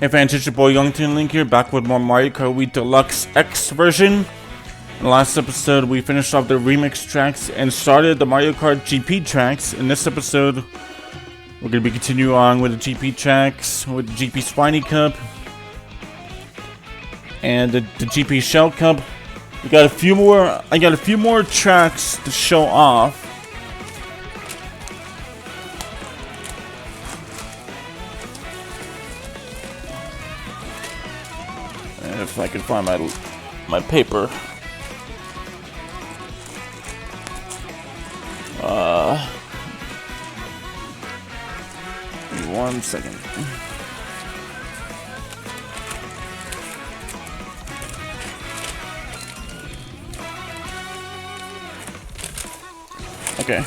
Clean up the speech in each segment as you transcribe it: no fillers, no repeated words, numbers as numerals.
Hey fans, it's your boy Youngton Link here, back with more Mario Kart Wii Deluxe X version. In the last episode, we finished off the remix tracks and started the Mario Kart GP tracks. In this episode, we're going to be continuing on with the GP tracks, with the GP Spiny Cup, and the GP Shell Cup. We got a few more. I got a few more tracks to show off. If I can find my paper. Give me 1 second. Okay.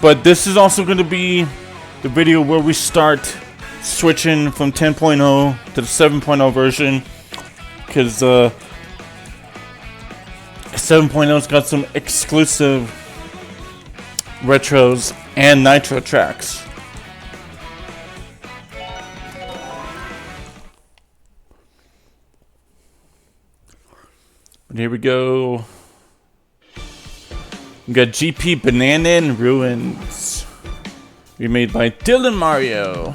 But this is also going to be the video where we start switching from 10.0 to the 7.0 version, because 7.0's got some exclusive retros and nitro tracks. But here we go. We got GP Banana and Ruins, remade by Dylan Mario.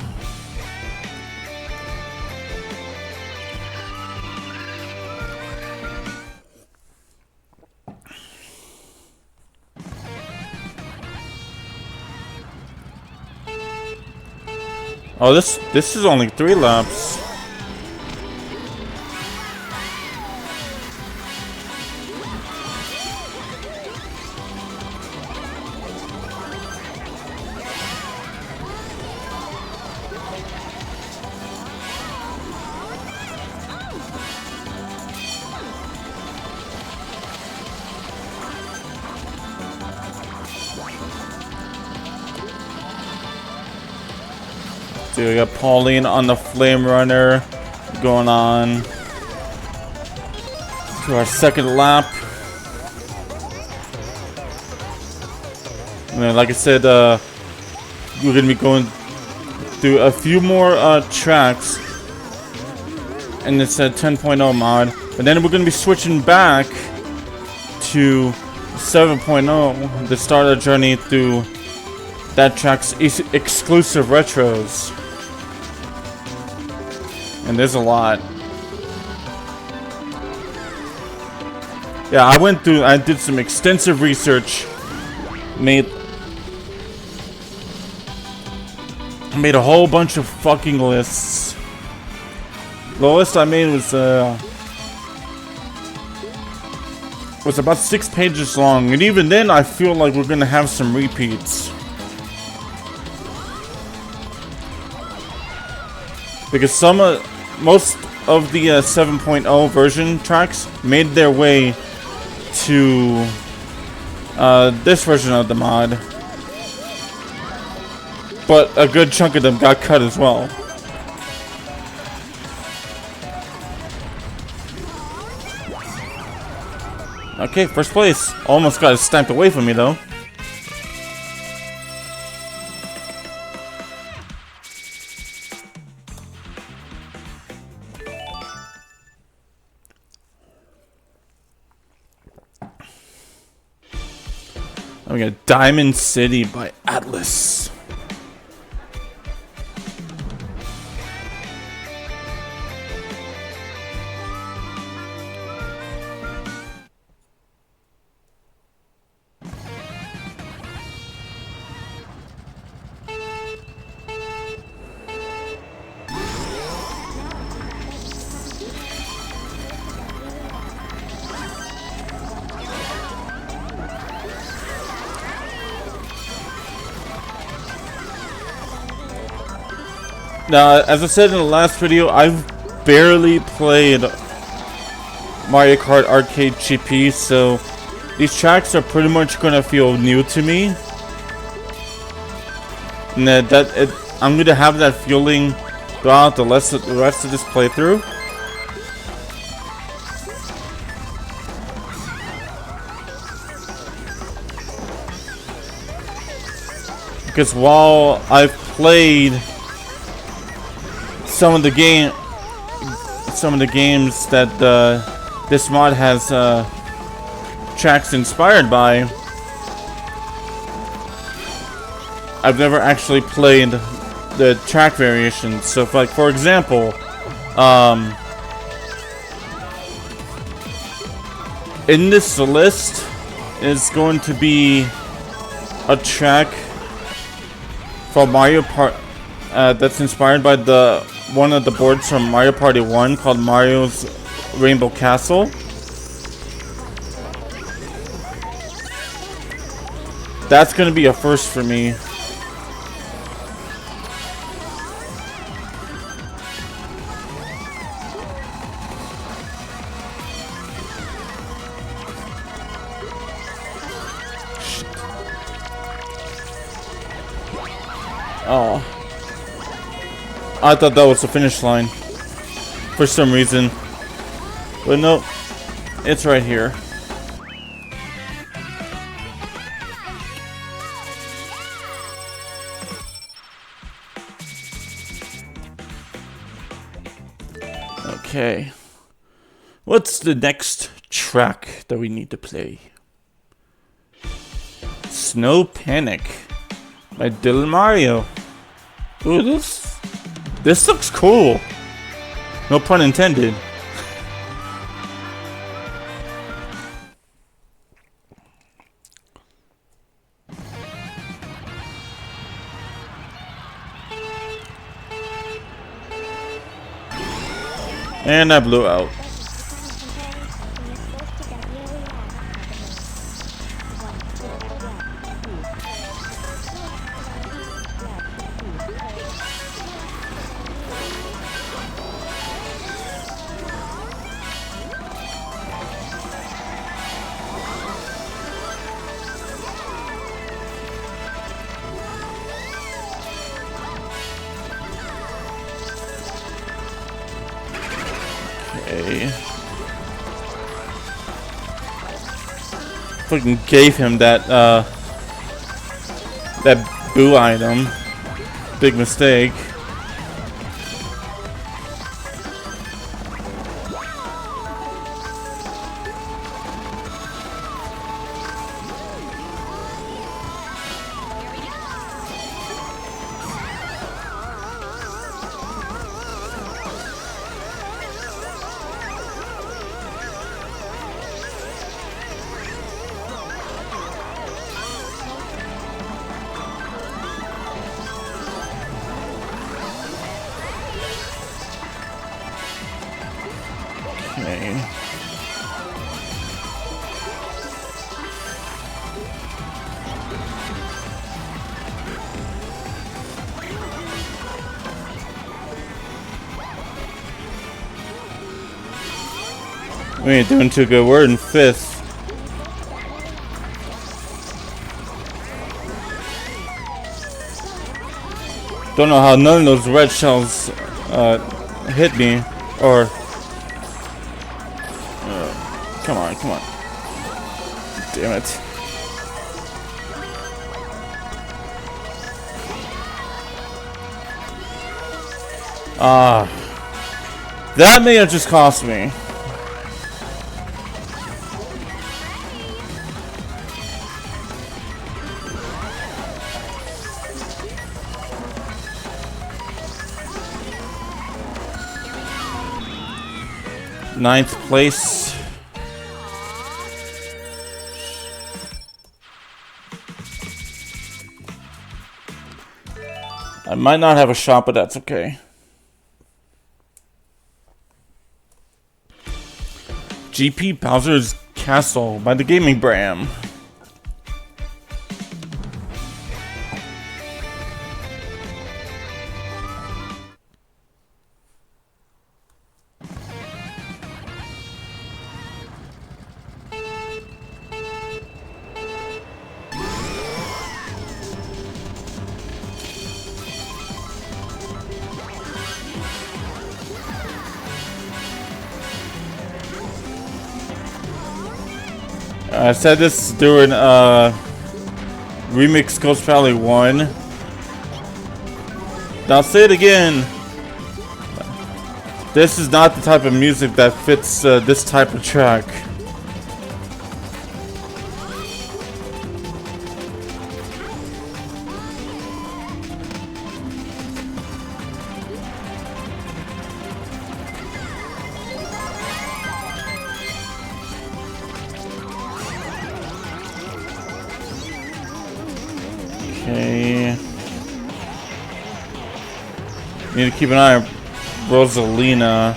Oh, this is only 3 laps. So we got Pauline on the Flame Runner going on to our second lap. And then, like I said, we're gonna be going through a few more tracks in this 10.0 mod, but then we're gonna be switching back to 7.0 to start our journey through that track's exclusive retros. And there's a lot. Yeah, I did some extensive research. Made a whole bunch of fucking lists. The list I made was about 6 pages long, and even then I feel like we're gonna have some repeats. Because most of the 7.0 version tracks made their way to this version of the mod, but a good chunk of them got cut as well. Okay, first place. Almost got it stamped away from me though. We got Diamond City by Atlas. Now, as I said in the last video, I've barely played Mario Kart Arcade GP, so these tracks are pretty much gonna feel new to me. And I'm gonna have that feeling throughout the rest of this playthrough. Because while I've played some of the games that this mod has tracks inspired by. I've never actually played the track variations. So, if, like, for example, in this list is going to be a track from Mario Party that's inspired by one of the boards from Mario Party 1 called Mario's Rainbow Castle. That's gonna be a first for me. Oh. I thought that was the finish line for some reason. But no, it's right here. Okay. What's the next track that we need to play? Snow Panic by Little Mario. Ooh, this looks cool. No pun intended. And I blew out. Fucking gave him that boo item. Big mistake. Okay. We ain't doing too good. We're in 5th. Don't know how none of those red shells hit me, or come on, come on. Damn it. That may have just cost me. Ninth place. I might not have a shot, but that's okay. GP Bowser's Castle by the Gaming Bram. I said this during Remix Ghost Valley 1. I'll say it again. This is not the type of music that fits this type of track. Okay. Need to keep an eye on Rosalina.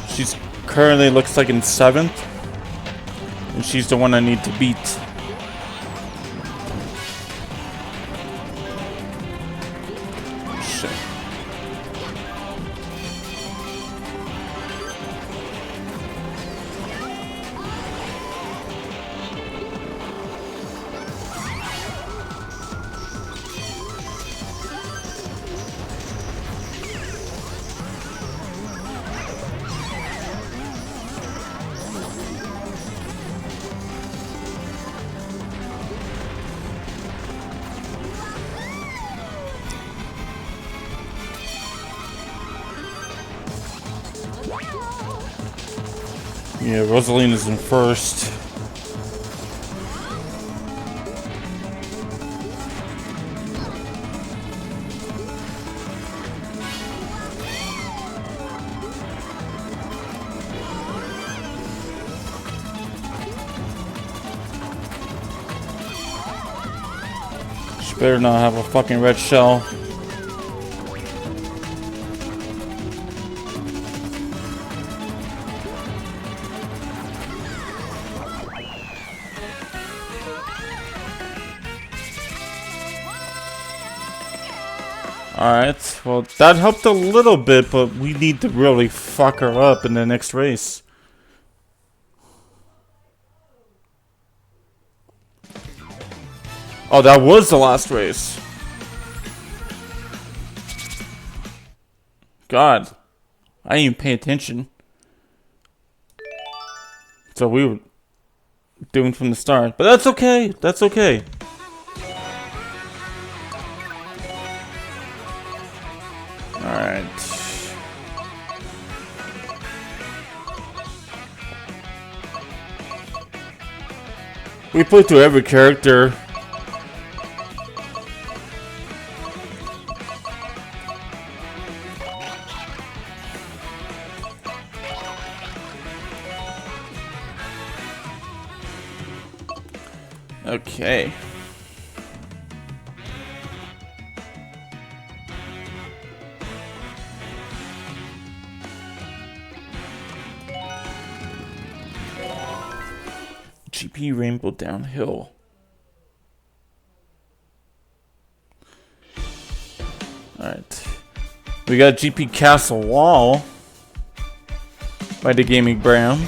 She's currently looks like in 7th. And she's the one I need to beat. Shit. Yeah, Rosalina's in 1st. She better not have a fucking red shell. Alright, well that helped a little bit, but we need to really fuck her up in the next race. Oh, that was the last race. God, I didn't even pay attention. So we were doing from the start, but that's okay, that's okay. Alright. We played through every character. Okay. GP Rainbow Downhill. Alright. We got GP Castle Wall by the Gaming Brown.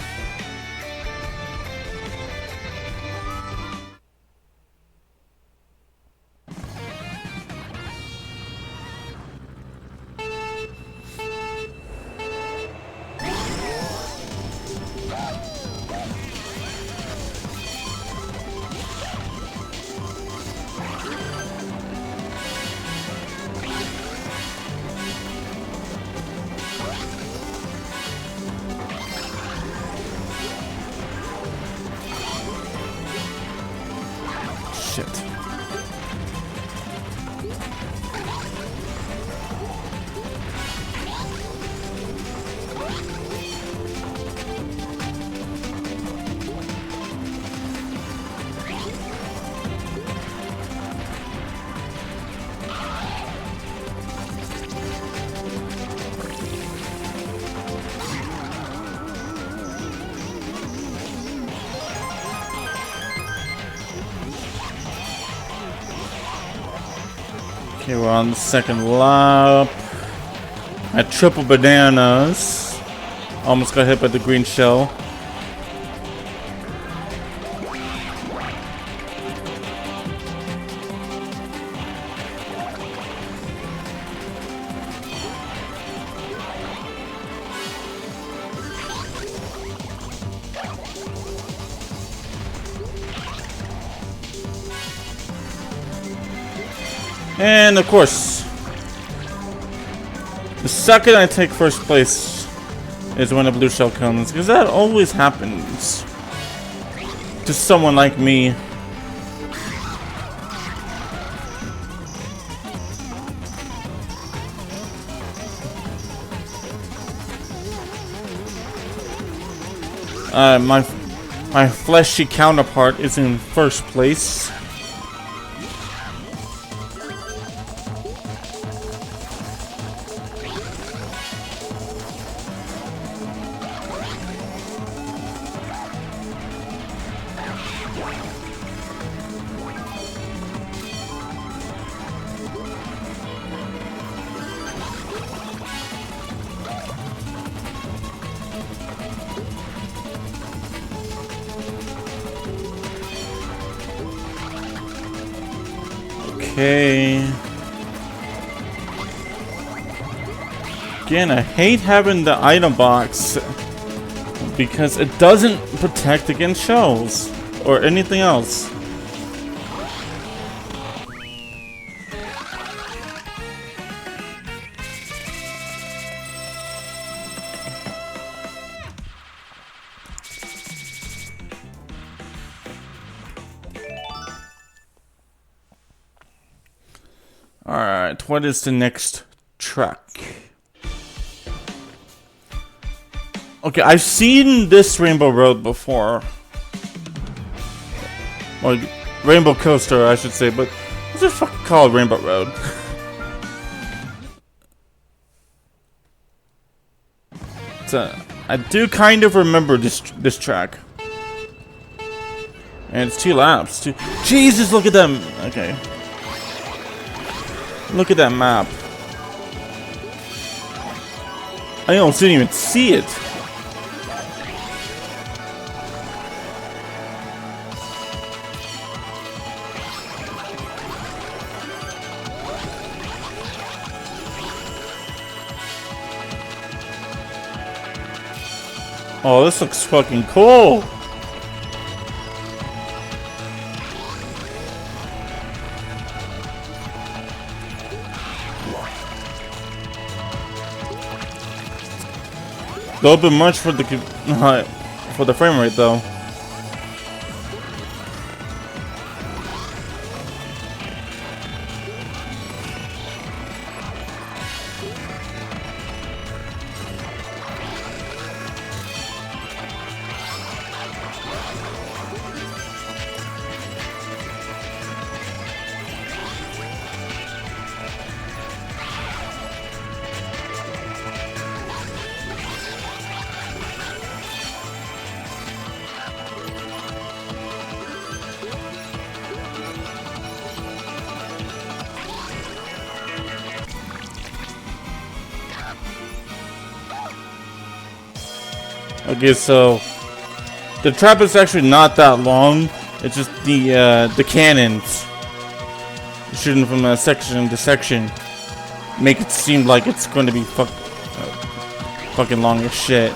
Shit. Okay, we're on the second lap. At triple bananas. Almost got hit by the green shell. And of course, The second I take first place is when a blue shell comes, because that always happens to someone like me. My fleshy counterpart is in first place. Okay. Again, I hate having the item box because it doesn't protect against shells or anything else. Alright, what is the next track? Okay, I've seen this Rainbow Road before. Or Rainbow Coaster, I should say, but let's just fucking call it Rainbow Road. I do kind of remember this track. And it's 2 laps. Jesus, look at them! Okay. Look at that map. I almost didn't even see it. Oh, this looks fucking cool. A little bit much for the frame rate though. Okay, so the trap is actually not that long. It's just the cannons shooting from section to section make it seem like it's going to be fucking long as shit.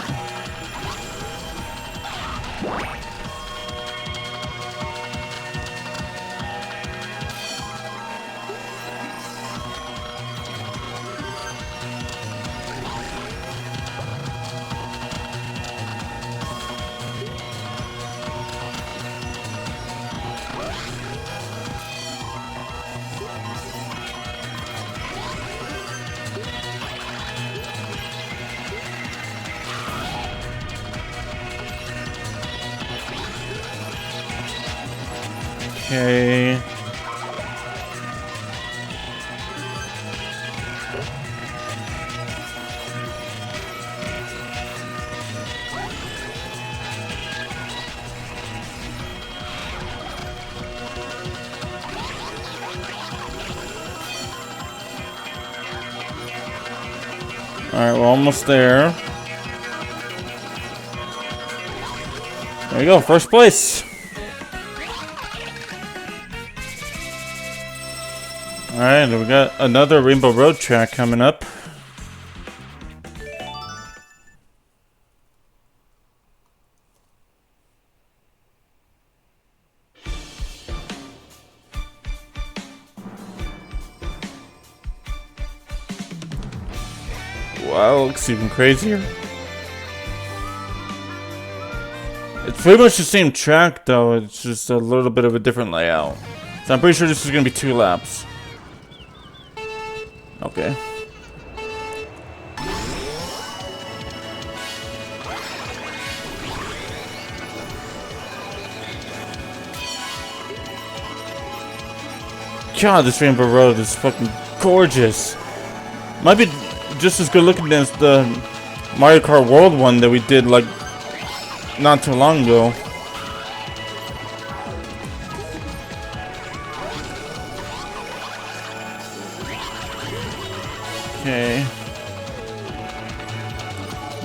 Okay. Alright, we're almost there. There you go, first place. Alright, we got another Rainbow Road track coming up. wow, it looks even crazier. It's pretty much the same track though, it's just a little bit of a different layout. So I'm pretty sure this is gonna be 2 laps. Okay. God, this Rainbow Road is fucking gorgeous. Might be just as good looking as the Mario Kart World one that we did like not too long ago. Okay.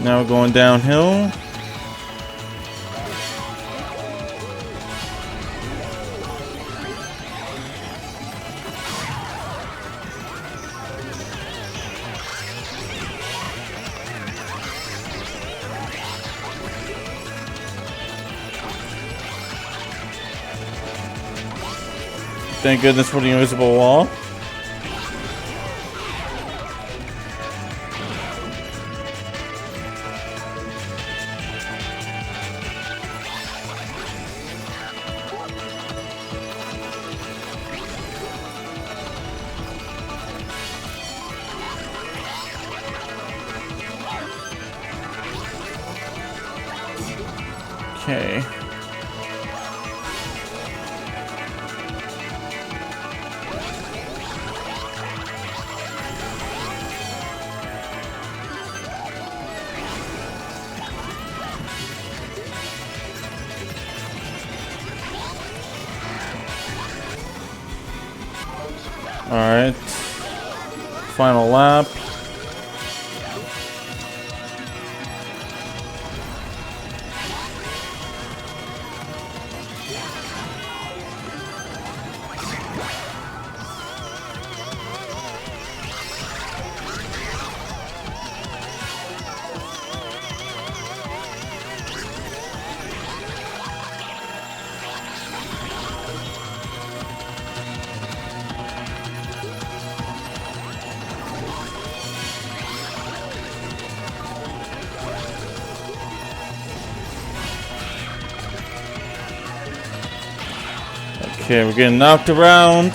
Now we're going downhill. Thank goodness for the invisible wall. Okay. Alright. Final lap. Okay, we're getting knocked around.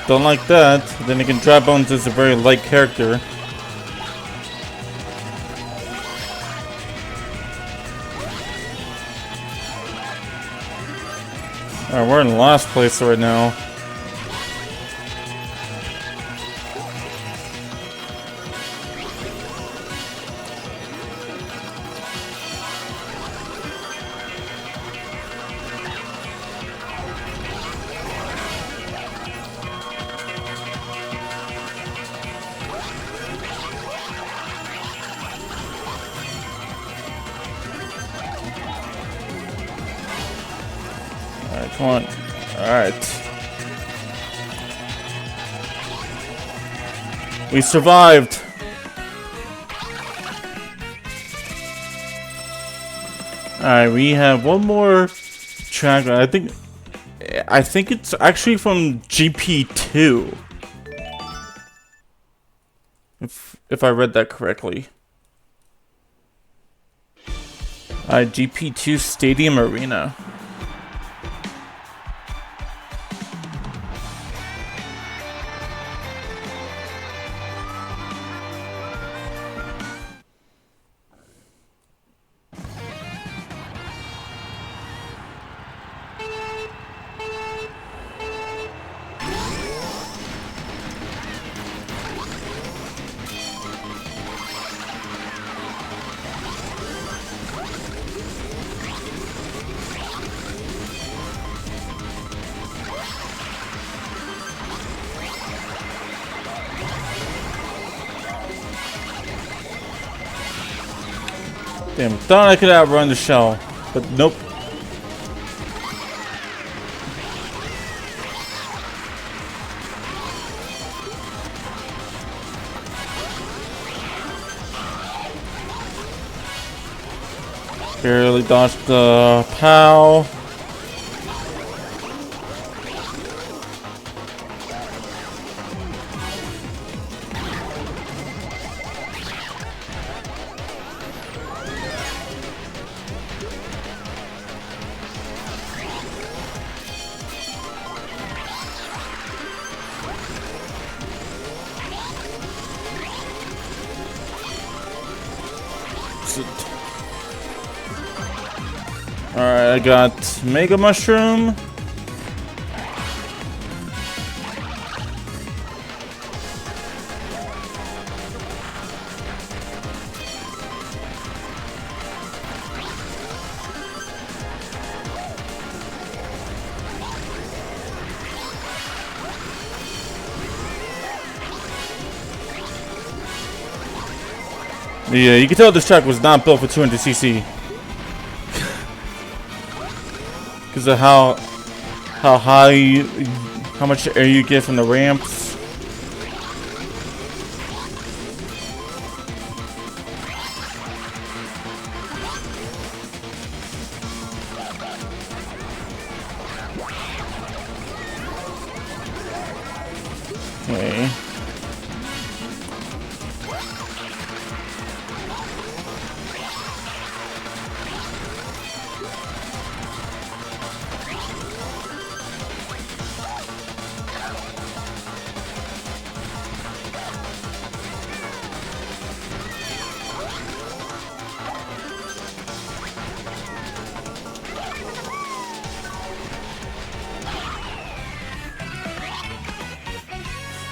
Don't like that. Then again, Dry Bones is a very light character. Alright, we're in last place right now. Alright, come on. Alright. We survived. Alright, we have one more track. I think it's actually from GP2. If I read that correctly. GP2 Stadium Arena. Damn, thought I could outrun the shell, but nope. Barely dodged the POW. Alright, I got Mega Mushroom. Yeah, you can tell this track was not built for 200cc. Because of how high, how much air you get from the ramps. Okay.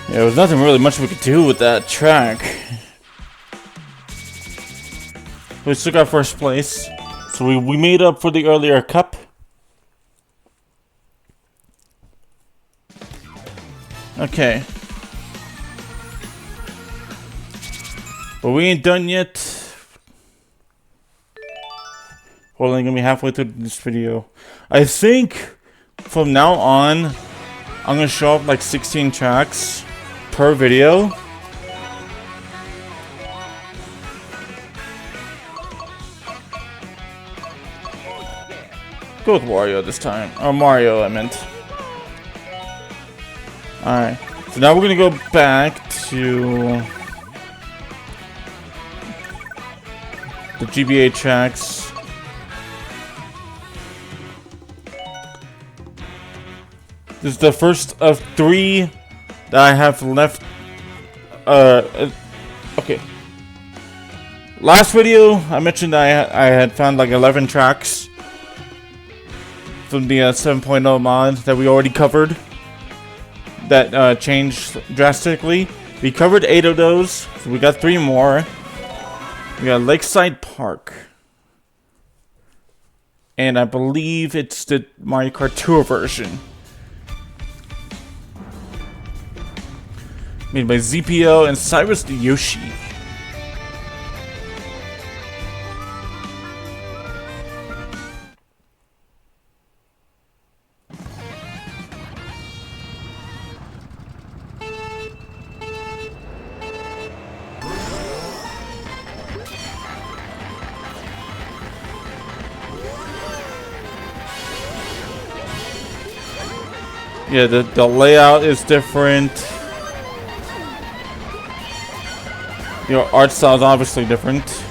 Yeah, there was nothing really much we could do with that track. We still got first place, so we made up for the earlier cup. Okay. But we ain't done yet. We're only gonna be halfway through this video. I think from now on, I'm gonna show up like 16 tracks per video. Go with Wario this time. Or Mario, I meant. Alright. So now we're gonna go back to the GBA tracks. This is the first of 3 that I have left. Okay. Last video, I mentioned that I had found like 11 tracks from the 7.0 mod that we already covered that changed drastically. We covered 8 of those, so we got 3 more. We got Lakeside Park. And I believe it's the Mario Kart Tour version. Made by ZPO and Cyrus the Yoshi. Yeah, the layout is different. Your art style is obviously different.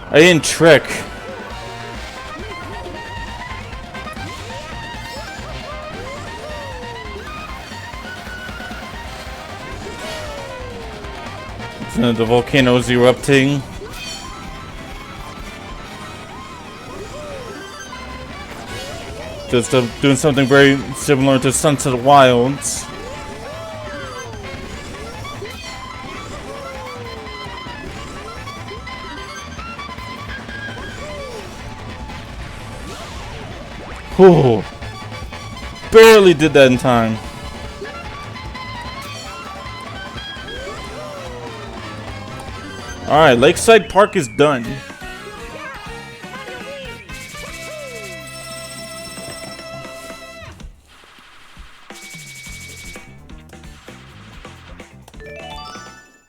I didn't trick. The volcano is erupting. Just doing something very similar to Sunset Wilds. Whew. Barely did that in time. Alright, Lakeside Park is done.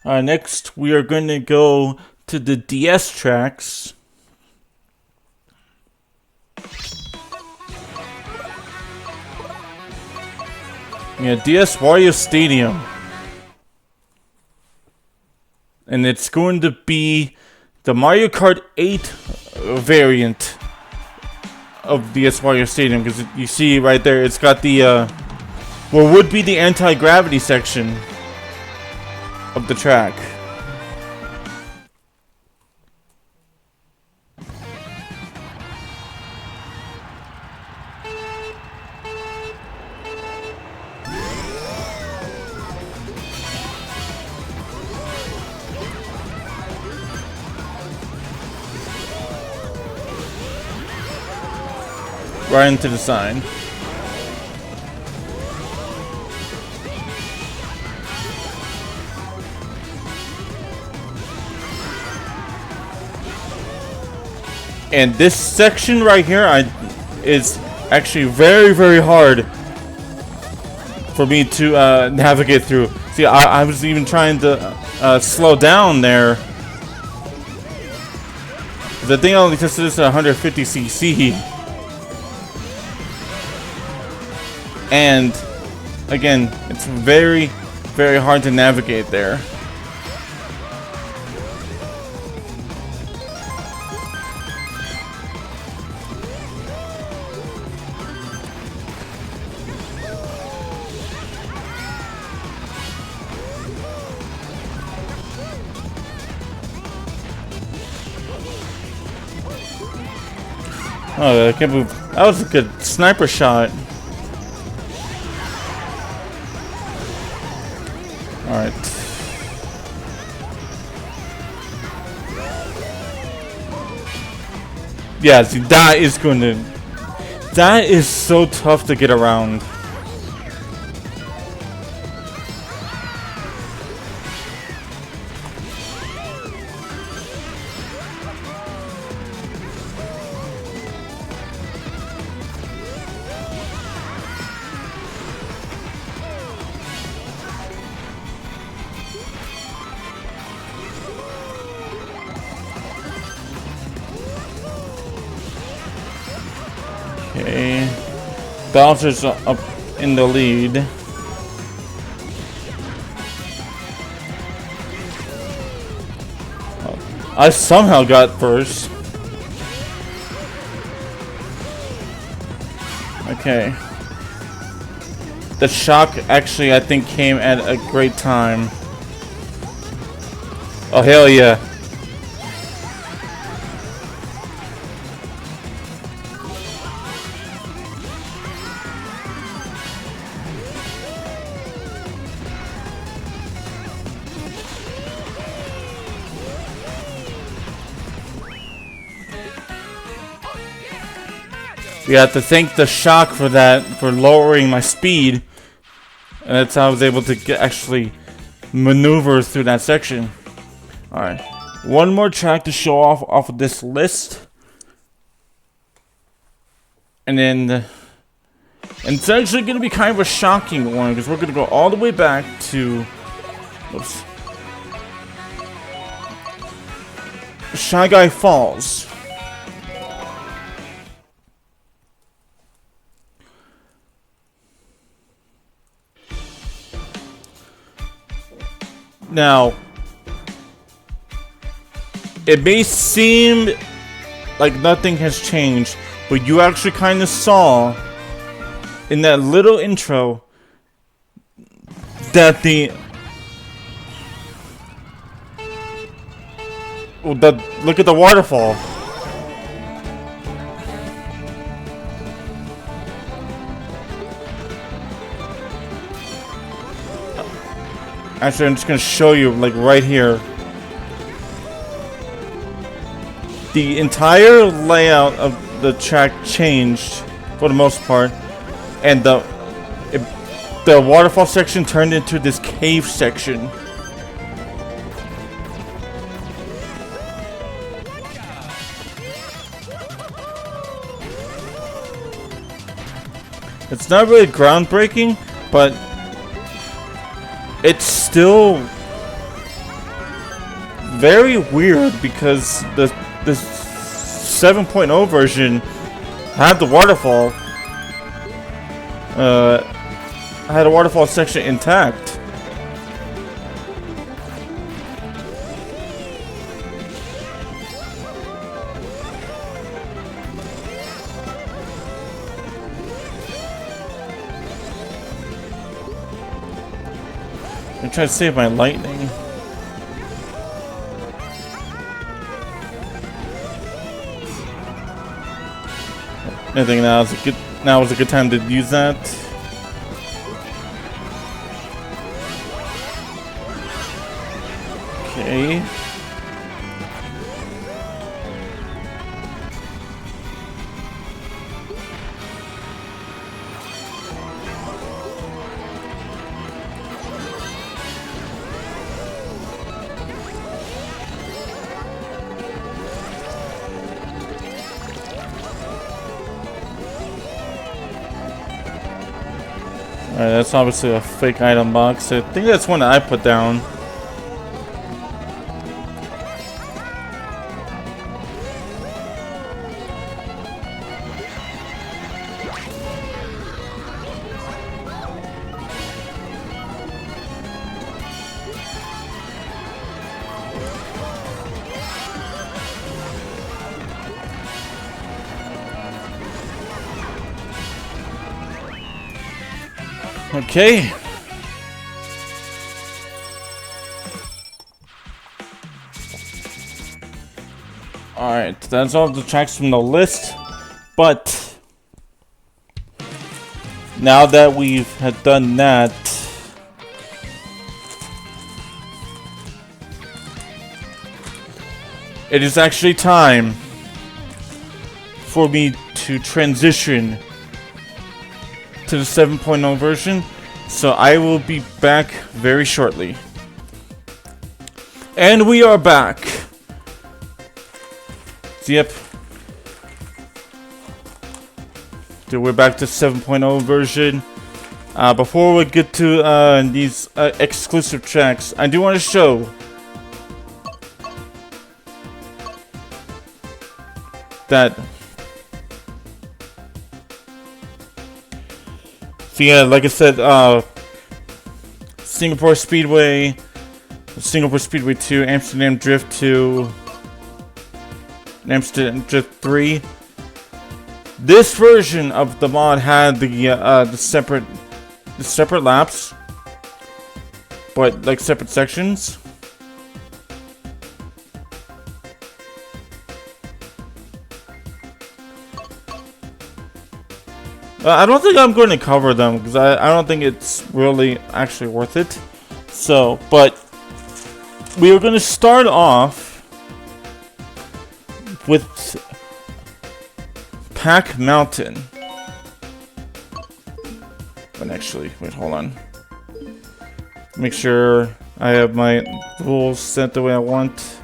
Next, we are going to go to the DS tracks. Yeah, DS Wario Stadium. And it's going to be the Mario Kart 8 variant of DS Wario Stadium. Because you see right there, it's got the, what would be the anti-gravity section of the track. Right into the sign. And this section right here is actually very, very hard for me to navigate through. See, I was even trying to slow down there. The thing only tested this at 150cc. And again, it's very, very hard to navigate there. Oh, I can't believe that was a good sniper shot. Alright. Yeah, see, that is so tough to get around. Okay, Bowser's up in the lead. I somehow got first. Okay. The shock actually, I think, came at a great time. Oh, hell yeah. You have to thank the shock for that, for lowering my speed. And that's how I was able to actually maneuver through that section. Alright. One more track to show off of this list. And then... and it's actually going to be kind of a shocking one, because we're going to go all the way back to... Oops. Shy Guy Falls. Now, it may seem like nothing has changed, but you actually kind of saw in that little intro that look at the waterfall. Actually, I'm just gonna show you, like, right here. The entire layout of the track changed for the most part, and the waterfall section turned into this cave section. It's not really groundbreaking, but it's still very weird because the 7.0 version had the waterfall. Had a waterfall section intact. I'm trying to save my lightning. I think now is a good time to use that. Okay. Alright, that's obviously a fake item box. I think that's one that I put down. Okay. Alright, that's all the tracks from the list. But now that we've had done that, it is actually time for me to transition to the 7.0 version, so I will be back very shortly. And we are back. So, yep. So we're back to 7.0 version. Before we get to these exclusive tracks, I do want to show that. So yeah, like I said, Singapore Speedway 2, Amsterdam Drift 2, and Amsterdam Drift 3. This version of the mod had the separate laps, but like separate sections. I don't think I'm going to cover them because I don't think it's really actually worth it. So, but we are going to start off with Pack Mountain. But actually, wait, hold on. Make sure I have my rules set the way I want.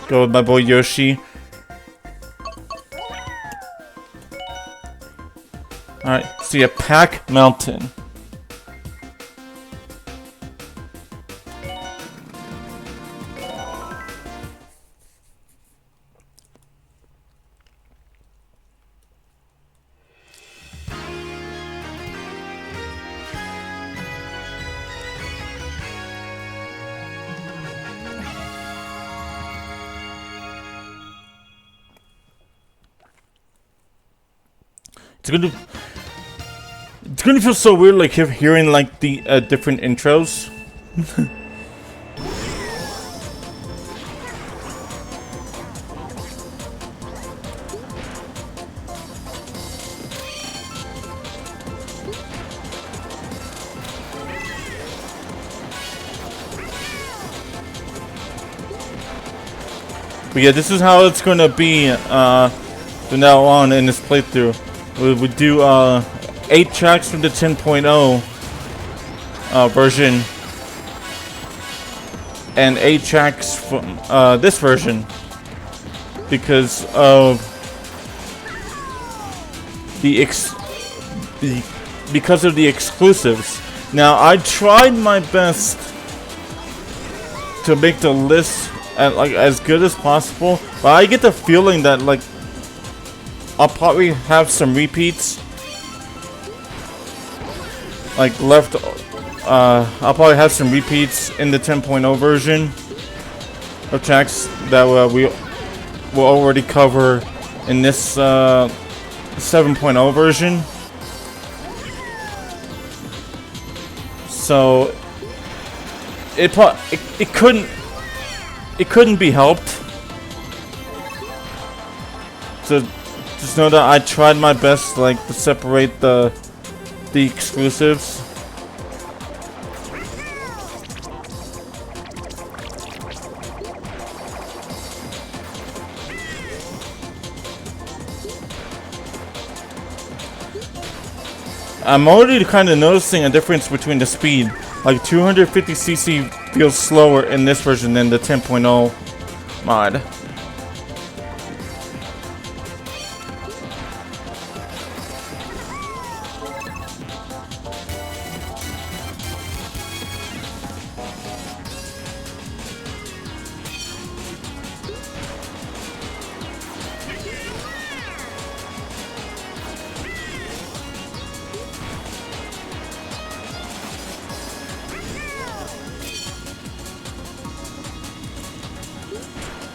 Go with my boy Yoshi. Alright, so yeah, Pack Mountain. It's gonna feel so weird, like hearing like the different intros. But yeah, this is how it's gonna be from now on in this playthrough. We would do 8 tracks from the 10.0 version and 8 tracks from this version because of because of the exclusives. Now, I tried my best to make the list as good as possible, but I get the feeling that like I'll probably have some repeats like left. I'll probably have some repeats in the 10.0 version of tracks that we will already cover in this 7.0 version. So it couldn't be helped. So just know that I tried my best, like, to separate the exclusives. I'm already kind of noticing a difference between the speed. Like 250cc feels slower in this version than the 10.0 mod.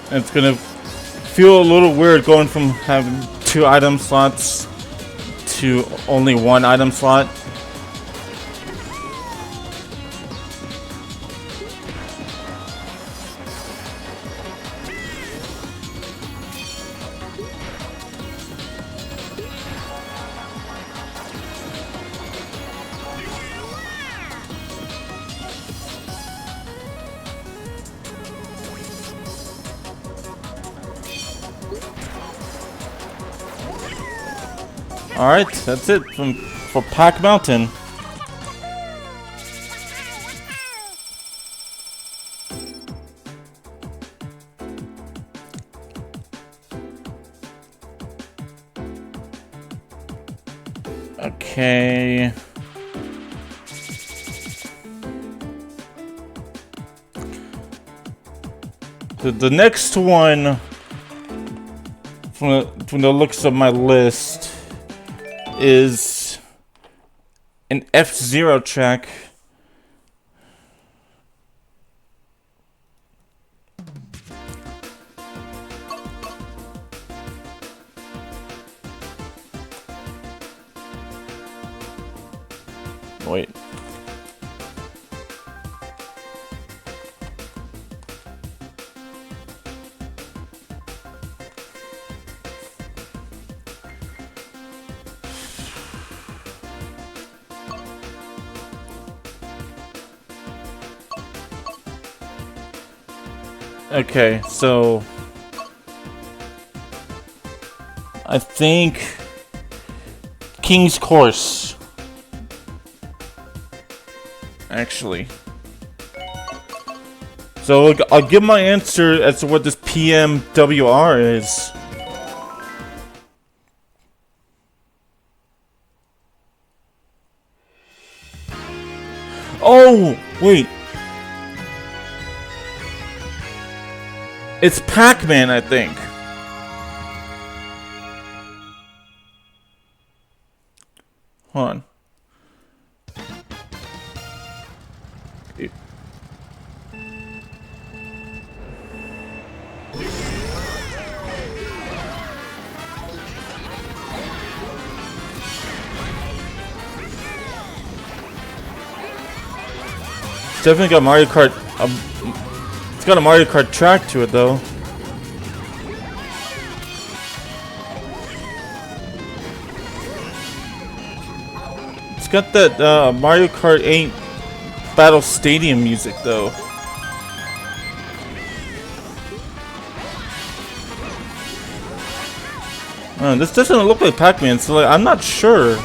It's gonna feel a little weird going from having 2 item slots to only 1 item slot. Alright, that's it for Pack Mountain. Okay. The next one from the looks of my list is an F-Zero track. Wait. Okay, so I think King's Course, actually. So I'll give my answer as to what this PMWR is. Oh, wait. It's Pac-Man, I think. Hold on. It's definitely got Mario Kart. It's got a Mario Kart track to it, though. It's got that Mario Kart 8 Battle Stadium music, though. This doesn't look like Pac-Man, so like, I'm not sure.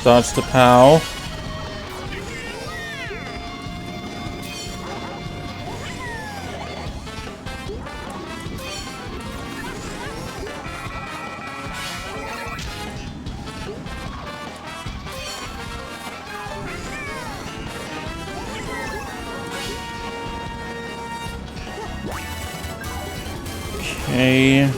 Dodge to POW. Okay.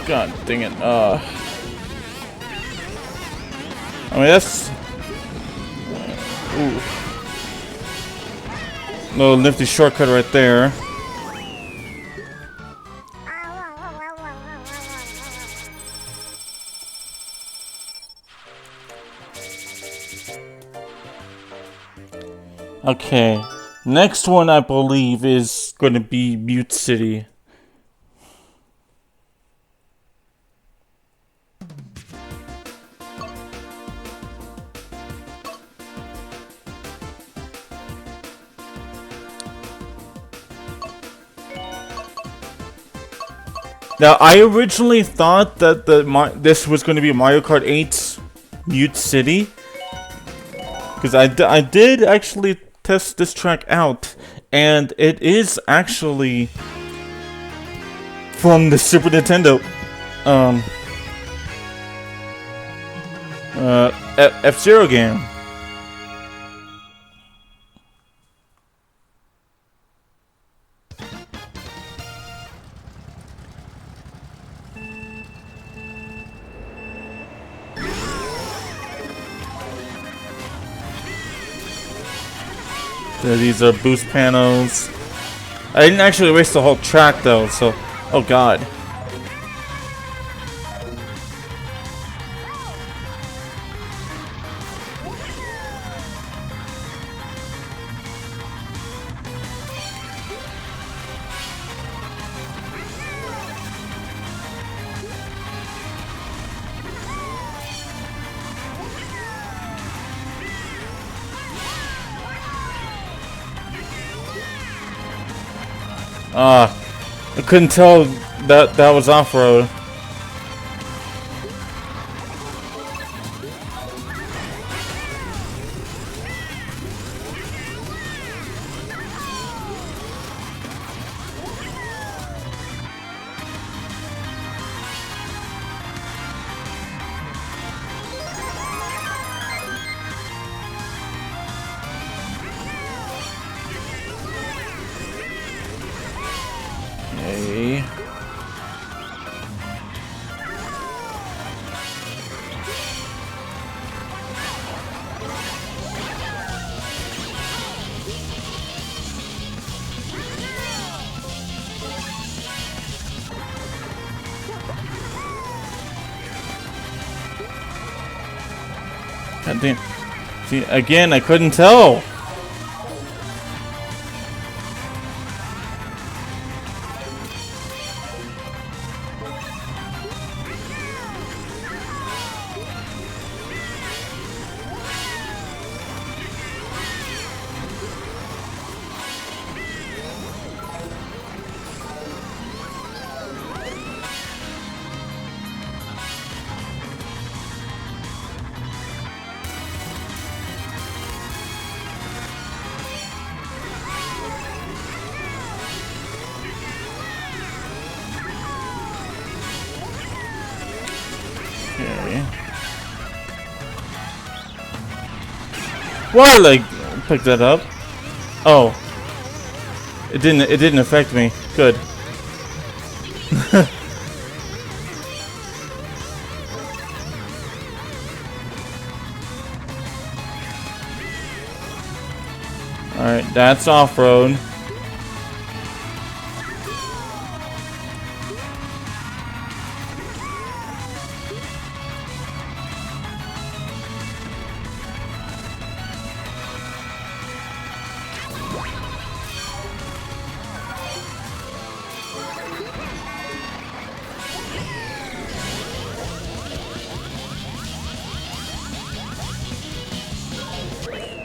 God dang it. I mean, that's... Ooh. Little nifty shortcut right there. Okay. Next one, I believe, is going to be Mute City. Now, I originally thought that this was going to be Mario Kart 8's Mute City, because I did actually test this track out, and it is actually from the Super Nintendo F-Zero game. These are boost panels. I didn't actually race the whole track though, so... Oh god. I couldn't tell that was off-road. Okay. God damn. See, again, I couldn't tell. Okay. Well, like, pick that up. Oh, it didn't affect me. Good. All right, that's off-road.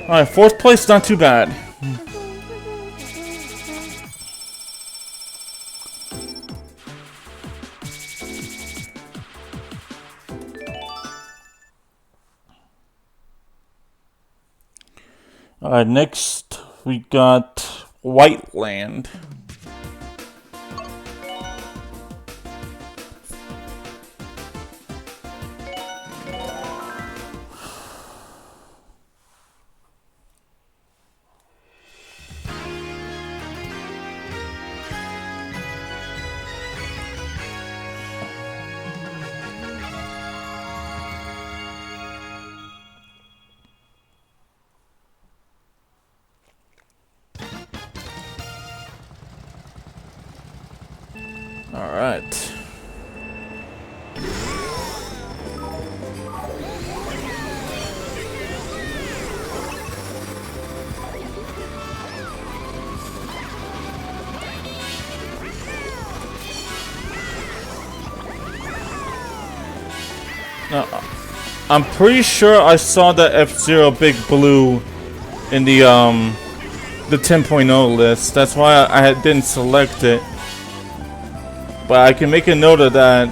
Alright, fourth place, not too bad. Alright, next we got White Land. Alright. Now, I'm pretty sure I saw the F-Zero Big Blue in the 10.0 list. That's why I didn't select it. But I can make a note of that,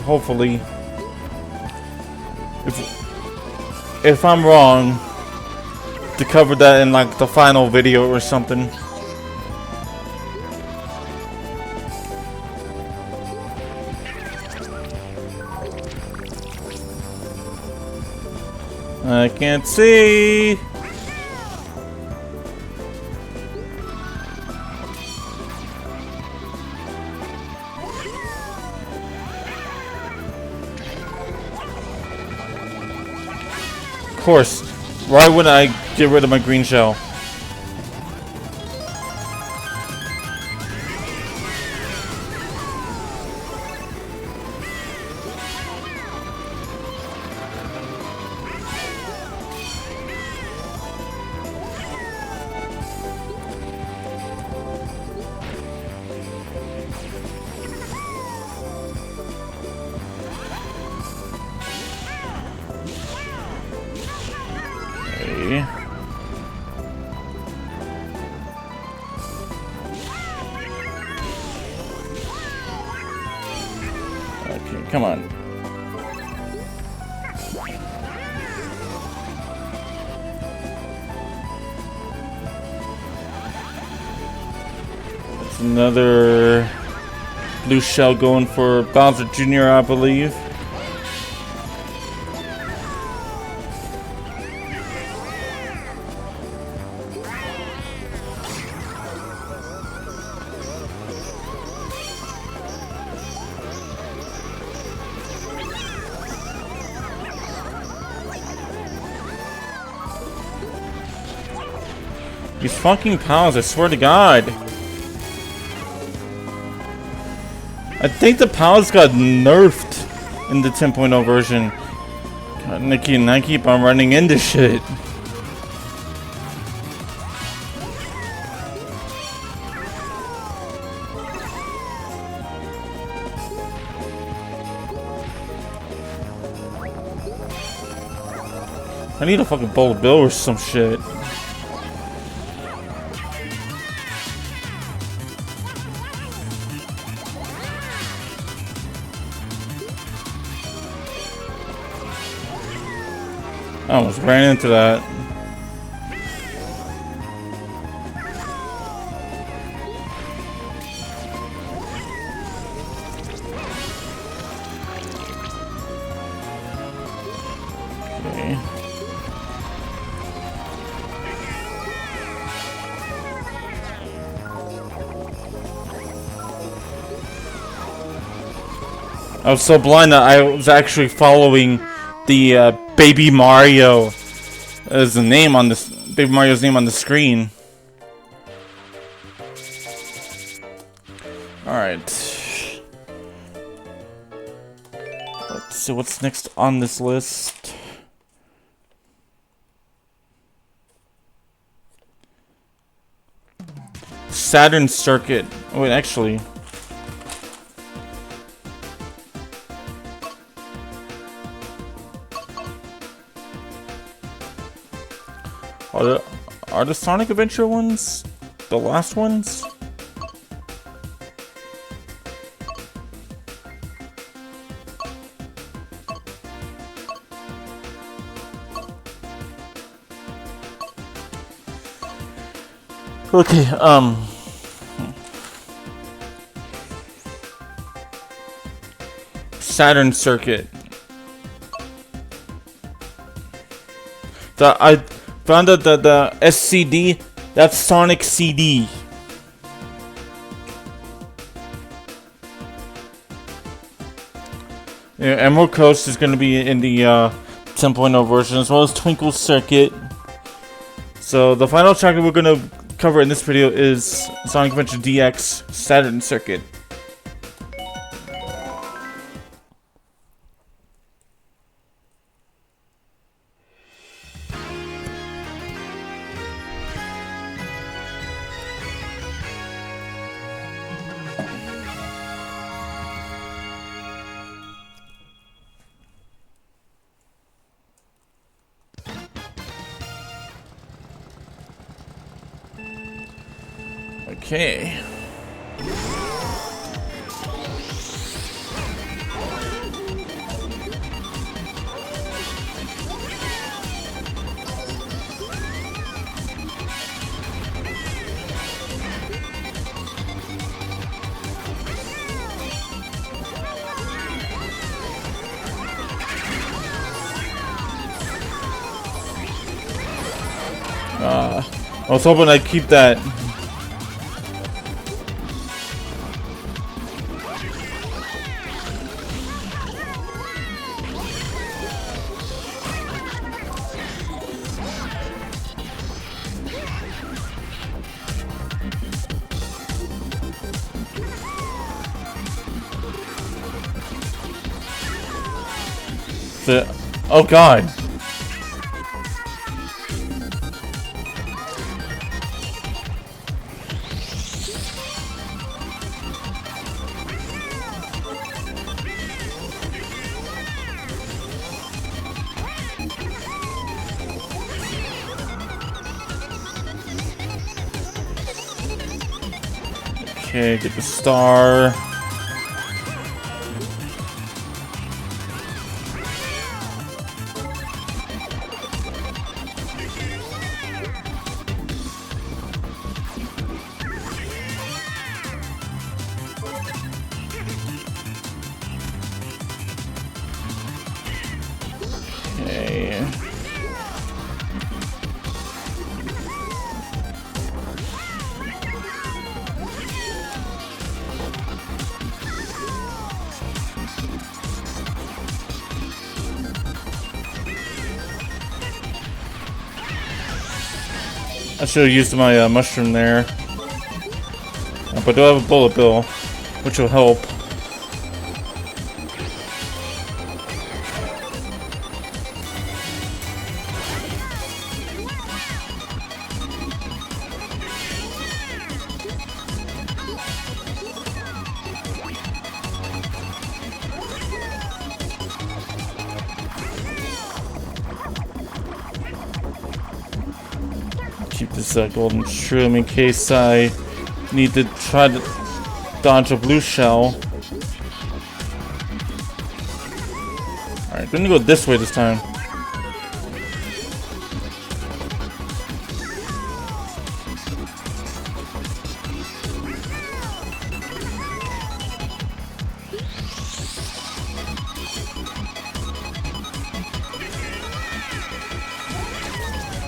hopefully. If I'm wrong, to cover that in like the final video or something. I can't see. Of course. Why wouldn't I get rid of my green shell? Okay, come on. That's another blue shell going for Bowser Jr., I believe. These fucking pals, I swear to God. I think the pals got nerfed in the 10.0 version. God, Nikki and I keep on running into shit. I need a fucking bowl of bill or some shit. I almost ran into that. Okay. I was so blind that I was actually following the Baby Mario as the name on this Baby Mario's name on the screen. Alright. Let's see what's next on this list. Saturn Circuit. Oh, wait, actually. Are the Sonic Adventure ones the last ones? Okay, Saturn circuit. I found out that the SCD, that's Sonic CD. Yeah, Emerald Coast is going to be in the 10.0 version, as well as Twinkle Circuit. So the final track that we're going to cover in this video is Sonic Adventure DX Saturn Circuit. Okay. I was hoping I'd keep that. Oh god. Okay, get the star. Okay. I should have used my mushroom there. But I do have a bullet bill, which will help. Keep this golden shroom in case I need to try to dodge a blue shell. Alright, gonna go this way this time.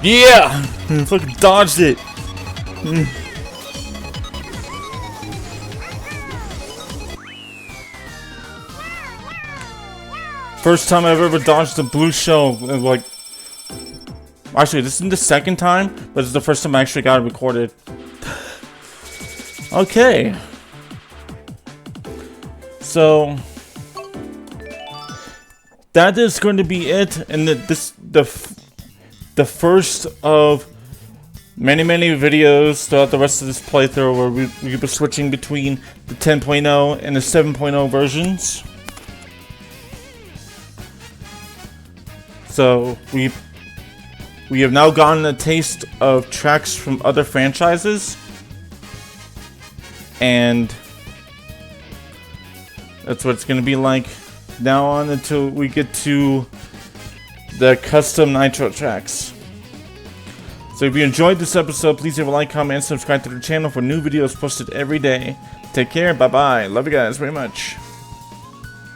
Yeah! Fucking dodged it! First time I've ever dodged a blue shell, like... Actually, this isn't the second time, but it's the first time I actually got it recorded. Okay. So... that is going to be it, and the first of many videos throughout the rest of this playthrough where we'll be switching between the 10.0 and the 7.0 versions. So we have now gotten a taste of tracks from other franchises, and that's what it's going to be like now on until we get to the custom Nitro tracks. So if you enjoyed this episode, please leave a like, comment, and subscribe to the channel for new videos posted every day. Take care. Bye-bye. Love you guys very much.